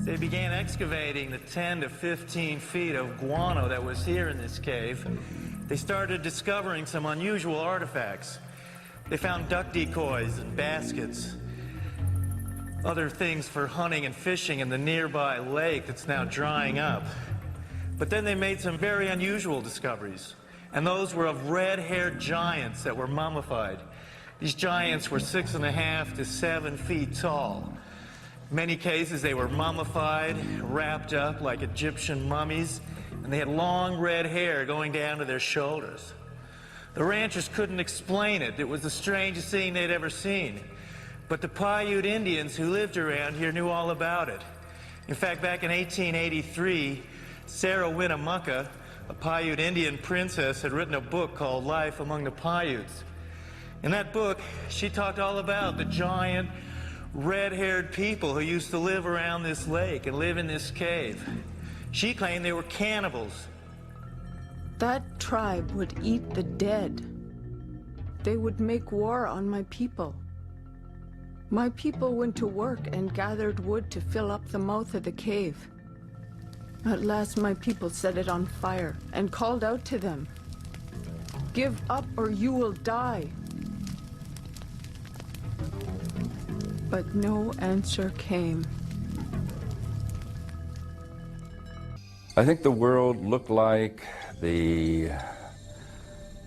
They began excavating the 10 to 15 feet of guano that was here in this cave. They started discovering some unusual artifacts. They found duck decoys and baskets, other things for hunting and fishing in the nearby lake that's now drying up. But then they made some very unusual discoveries, and those were of red-haired giants that were mummified. These giants were 6.5 to 7 feet tall. In many cases, they were mummified, wrapped up like Egyptian mummies, and they had long red hair going down to their shoulders. The ranchers couldn't explain it. It was the strangest thing they'd ever seen. But the Paiute Indians who lived around here knew all about it. In fact, back in 1883, Sarah Winnemucca, a Paiute Indian princess, had written a book called Life Among the Paiutes. In that book, she talked all about the giant, red-haired people who used to live around this lake and live in this cave. She claimed they were cannibals. That tribe would eat the dead. They would make war on my people. My people went to work and gathered wood to fill up the mouth of the cave. At last my people set it on fire and called out to them, "Give up or you will die." But no answer came. I think the world looked like the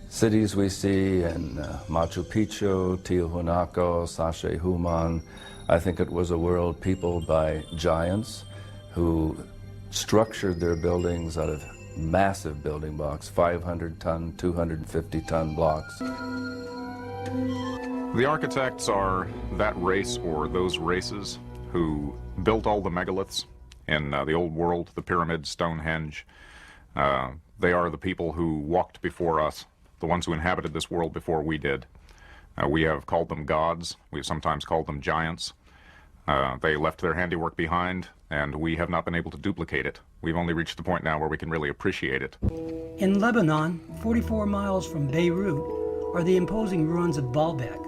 cities we see in Machu Picchu, Tiahuanaco, Sacsayhuaman. I think it was a world peopled by giants who structured their buildings out of massive building blocks, 500-ton, 250-ton blocks. The architects are that race or those races who built all the megaliths in the old world, the pyramids, Stonehenge. They are the people who walked before us, the ones who inhabited this world before we did. We have called them gods. We've sometimes called them giants. They left their handiwork behind, and we have not been able to duplicate it. We've only reached the point now where we can really appreciate it. In Lebanon, 44 miles from Beirut, are the imposing ruins of Baalbek.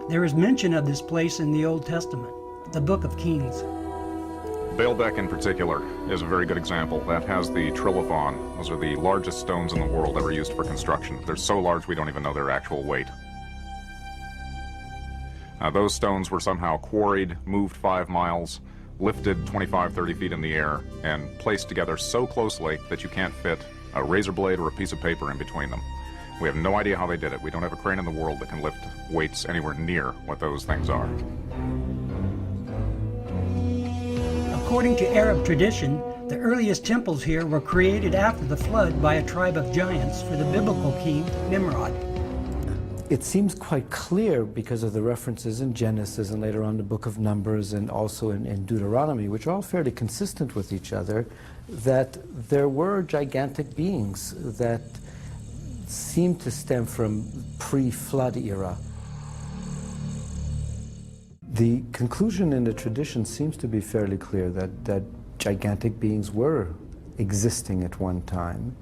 There is mention of this place in the Old Testament, the Book of Kings. Baalbek in particular is a very good example. That has the trilithon. Those are the largest stones in the world ever used for construction. They're so large we don't even know their actual weight. Those stones were somehow quarried, moved 5 miles, lifted 25, 30 feet in the air, and placed together so closely that you can't fit a razor blade or a piece of paper in between them. We have no idea how they did it. We don't have a crane in the world that can lift weights anywhere near what those things are. According to Arab tradition, the earliest temples here were created after the flood by a tribe of giants for the biblical king Nimrod. It seems quite clear because of the references in Genesis and later on the book of Numbers and also in Deuteronomy, which are all fairly consistent with each other, that there were gigantic beings that seem to stem from pre-flood era. The conclusion in the tradition seems to be fairly clear that gigantic beings were existing at one time,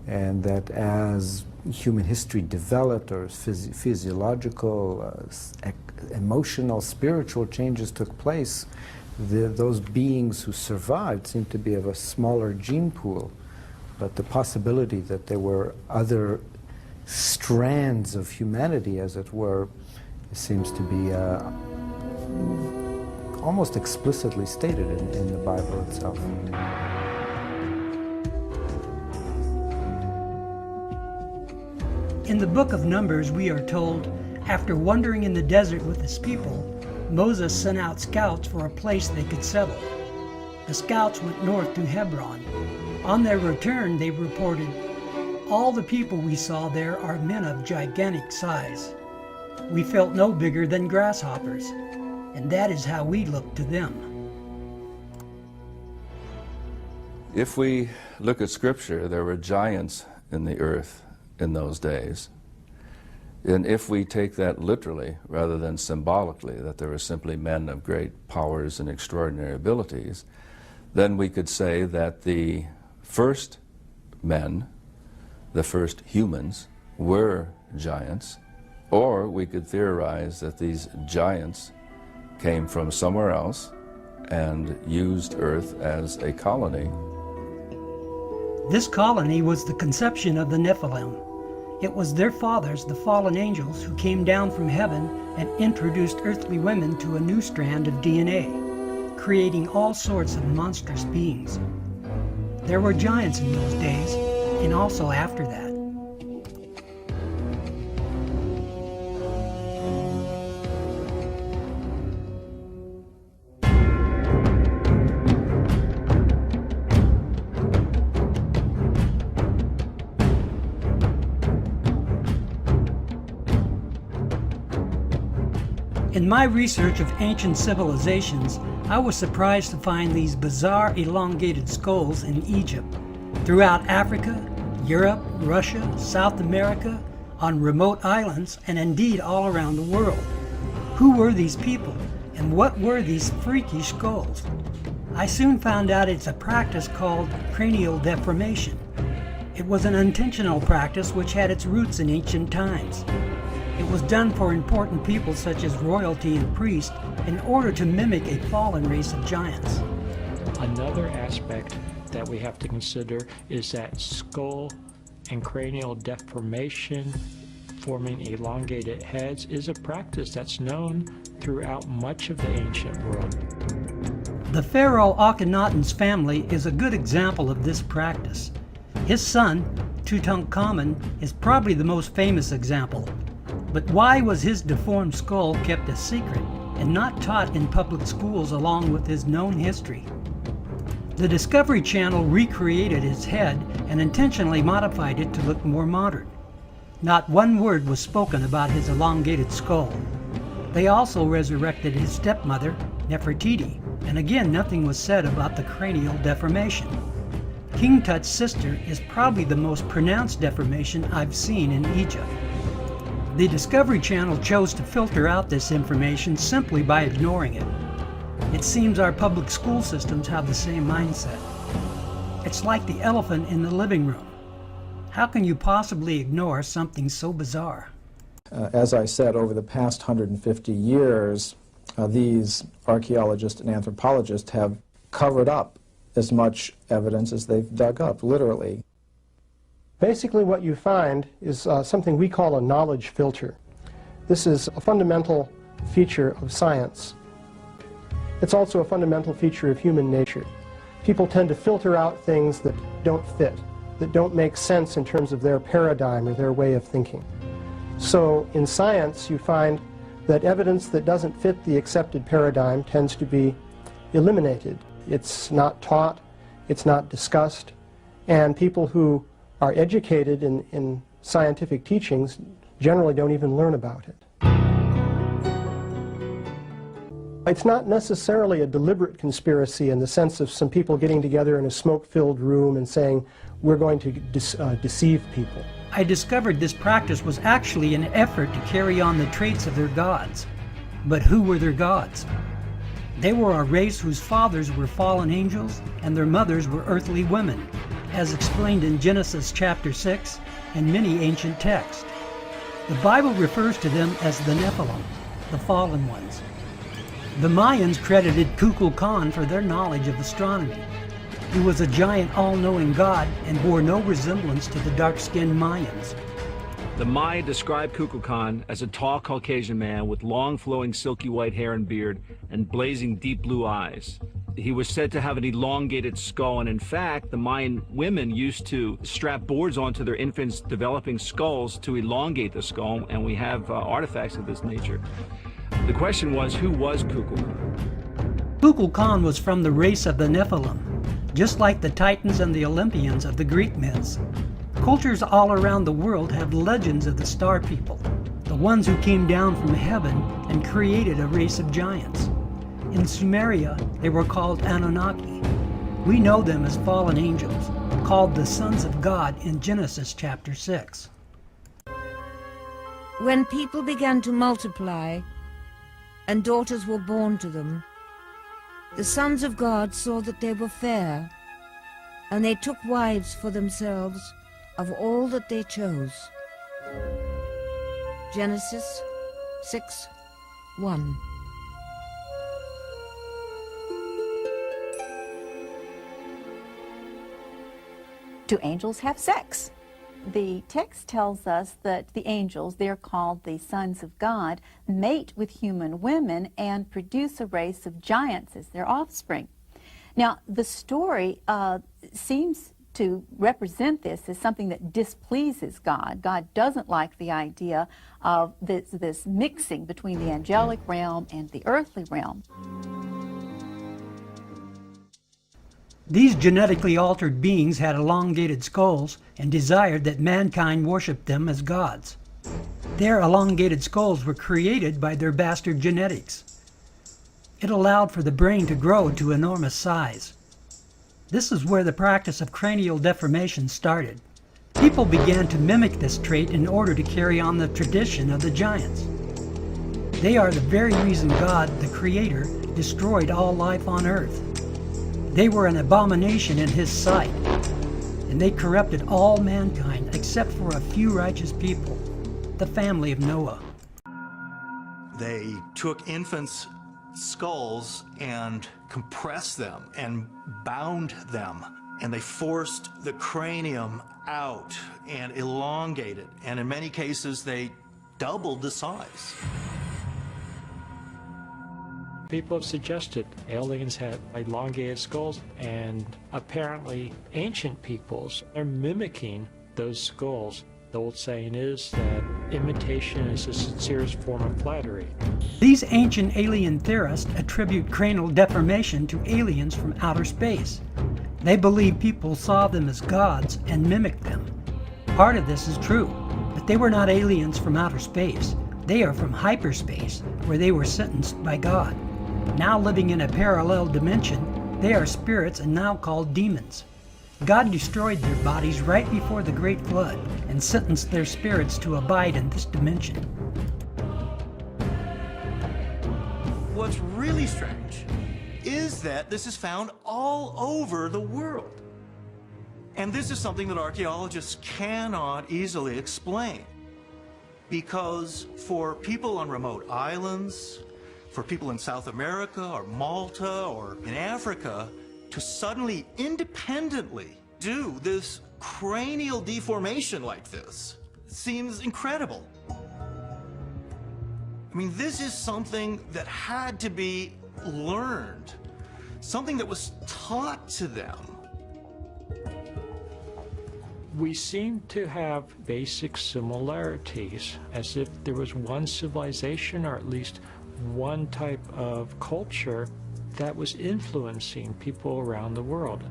and that as human history developed, or physiological, emotional, spiritual changes took place, those beings who survived seemed to be of a smaller gene pool. But the possibility that there were other strands of humanity, as it were, seems to be almost explicitly stated in the Bible itself. In the book of Numbers, we are told, after wandering in the desert with his people, Moses sent out scouts for a place they could settle. The scouts went north to Hebron. On their return, they reported, "All the people we saw there are men of gigantic size. We felt no bigger than grasshoppers. and that is how we look to them. If we look at Scripture, there were giants in the earth in those days. And if we take that literally rather than symbolically, that there were simply men of great powers and extraordinary abilities, then we could say that the first men, the first humans, were giants, or we could theorize that these giants came from somewhere else and used Earth as a colony. This colony was the conception of the Nephilim. It was their fathers, the fallen angels, who came down from heaven and introduced earthly women to a new strand of DNA, creating all sorts of monstrous beings. There were giants in those days, and also after that. In my research of ancient civilizations, I was surprised to find these bizarre elongated skulls in Egypt, throughout Africa, Europe, Russia, South America, on remote islands, and indeed all around the world. Who were these people, and what were these freakish skulls? I soon found out it's a practice called cranial deformation. It was an intentional practice which had its roots in ancient times. It was done for important people such as royalty and priests in order to mimic a fallen race of giants. Another aspect that we have to consider is that skull and cranial deformation, forming elongated heads, is a practice that's known throughout much of the ancient world. The pharaoh Akhenaten's family is a good example of this practice. His son, Tutankhamun, is probably the most famous example. But why was his deformed skull kept a secret and not taught in public schools along with his known history? The Discovery Channel recreated his head and intentionally modified it to look more modern. Not one word was spoken about his elongated skull. They also resurrected his stepmother, Nefertiti, and again nothing was said about the cranial deformation. King Tut's sister is probably the most pronounced deformation I've seen in Egypt. The Discovery Channel chose to filter out this information simply by ignoring it. It seems our public school systems have the same mindset. It's like the elephant in the living room. How can you possibly ignore something so bizarre? As I said, over the past 150 years, these archaeologists and anthropologists have covered up as much evidence as they've dug up, literally. Basically what you find is something we call a knowledge filter. This is a fundamental feature of science. It's also a fundamental feature of human nature. People tend to filter out things that don't fit, that don't make sense in terms of their paradigm or their way of thinking. So in science you find that evidence that doesn't fit the accepted paradigm tends to be eliminated. It's not taught, it's not discussed, and people who are educated in scientific teachings generally don't even learn about it. It's not necessarily a deliberate conspiracy in the sense of some people getting together in a smoke-filled room and saying, we're going to deceive people. I discovered this practice was actually an effort to carry on the traits of their gods. But who were their gods? They were a race whose fathers were fallen angels and their mothers were earthly women, as explained in Genesis chapter 6 and many ancient texts. The Bible refers to them as the Nephilim, the fallen ones. The Mayans credited Kukulkan for their knowledge of astronomy. He was a giant all-knowing god and bore no resemblance to the dark-skinned Mayans. The Maya described Kukulkan as a tall Caucasian man with long flowing silky white hair and beard and blazing deep blue eyes. He was said to have an elongated skull, and in fact, the Mayan women used to strap boards onto their infants' developing skulls to elongate the skull, and we have artifacts of this nature. The question was, who was Kukulkan? Kukulkan was from the race of the Nephilim, just like the Titans and the Olympians of the Greek myths. Cultures all around the world have legends of the Star People, the ones who came down from heaven and created a race of giants. In Sumeria, they were called Anunnaki. We know them as fallen angels, called the sons of God in Genesis chapter 6. When people began to multiply, and daughters were born to them, the sons of God saw that they were fair, and they took wives for themselves of all that they chose. Genesis 6:1. Do angels have sex? The text tells us that the angels, they're called the sons of God, mate with human women and produce a race of giants as their offspring. Now, the story seems to represent this as something that displeases God. God doesn't like the idea of this mixing between the angelic realm and the earthly realm. These genetically altered beings had elongated skulls and desired that mankind worship them as gods. Their elongated skulls were created by their bastard genetics. It allowed for the brain to grow to enormous size. This is where the practice of cranial deformation started. People began to mimic this trait in order to carry on the tradition of the giants. They are the very reason God, the Creator, destroyed all life on earth. They were an abomination in His sight, and they corrupted all mankind except for a few righteous people, the family of Noah. They took infants' skulls and compressed them and bound them, and they forced the cranium out and elongated, and in many cases they doubled the size. People have suggested aliens had elongated skulls, and apparently ancient peoples are mimicking those skulls. The old saying is that imitation is the sincerest form of flattery. These ancient alien theorists attribute cranial deformation to aliens from outer space. They believe people saw them as gods and mimicked them. Part of this is true, but they were not aliens from outer space. They are from hyperspace, where they were sentenced by God. Now living in a parallel dimension, they are spirits and now called demons. God destroyed their bodies right before the Great Flood and sentenced their spirits to abide in this dimension. What's really strange is that this is found all over the world. And this is something that archaeologists cannot easily explain. Because for people on remote islands, for people in South America or Malta or in Africa to suddenly independently do this cranial deformation like this seems incredible. I mean, this is something that had to be learned, something that was taught to them. We seem to have basic similarities, as if there was one civilization or at least one type of culture that was influencing people around the world.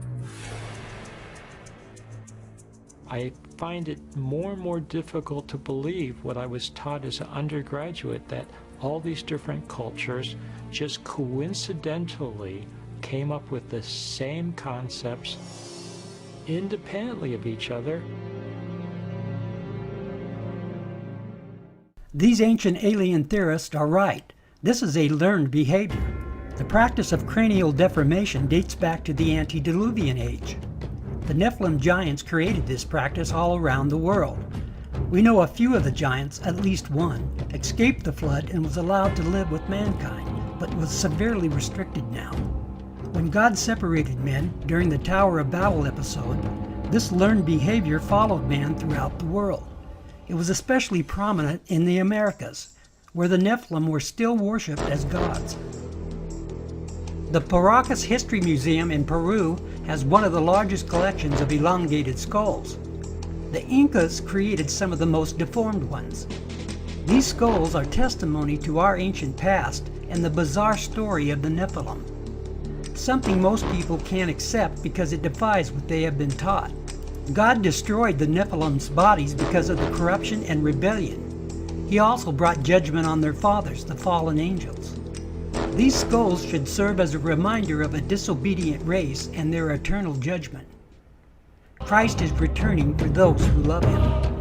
I find it more and more difficult to believe what I was taught as an undergraduate, that all these different cultures just coincidentally came up with the same concepts independently of each other. These ancient alien theorists are right. This is a learned behavior. The practice of cranial deformation dates back to the antediluvian age. The Nephilim giants created this practice all around the world. We know a few of the giants, at least one, escaped the flood and was allowed to live with mankind, but was severely restricted now. When God separated men during the Tower of Babel episode, this learned behavior followed man throughout the world. It was especially prominent in the Americas, where the Nephilim were still worshipped as gods. The Paracas History Museum in Peru has one of the largest collections of elongated skulls. The Incas created some of the most deformed ones. These skulls are testimony to our ancient past and the bizarre story of the Nephilim. Something most people can't accept because it defies what they have been taught. God destroyed the Nephilim's bodies because of the corruption and rebellion. He also brought judgment on their fathers, the fallen angels. These skulls should serve as a reminder of a disobedient race and their eternal judgment. Christ is returning for those who love him.